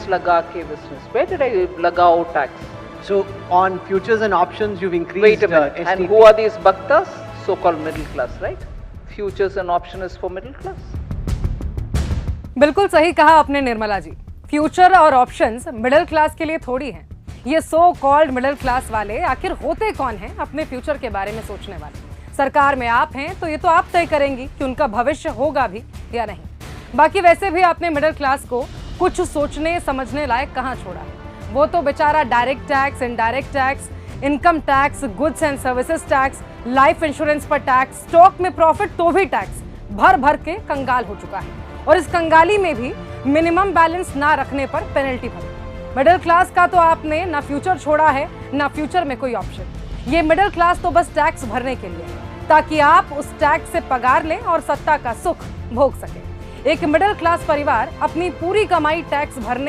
Tax लगा के business, where did I लगाओ tax? So on futures and options, you've increased. Wait a minute, and STP. who are these bhaktas? So-called middle class, right? Futures and option is for middle class. बिल्कुल सही कहा आपने Nirmala ji. Future और options middle class के लिए थोड़ी हैं। ये सो कॉल्ड मिडिल क्लास वाले आखिर होते कौन हैं अपने फ्यूचर के बारे में सोचने वाले? सरकार में आप हैं तो ये तो आप तय करेंगी कि उनका भविष्य होगा भी या नहीं। बाकी वैसे भी आपने मिडिल क्लास को कुछ सोचने समझने लायक कहाँ छोड़ा है? वो तो बेचारा direct tax, indirect tax, income tax, goods and services tax, life insurance पर टैक्स, स्टॉक में प्रॉफिट तो भी टैक्स, भर भर के कंगाल हो चुका है। और इस कंगाली में भी मिनिमम बैलेंस ना रखने पर पेनल्टी भरी। मिडिल क्लास का तो आपने ना फ्यूचर छोड़ा है ना फ्यूचर में कोई ऑप्शन। ये मिडिल क्लास तो बस टैक्स भरने के लिए है ताकि आप उस टैक्स से पगार लें और सत्ता का सुख भोग सकें। एक मिडिल क्लास परिवार अपनी पूरी कमाई टैक्स भरने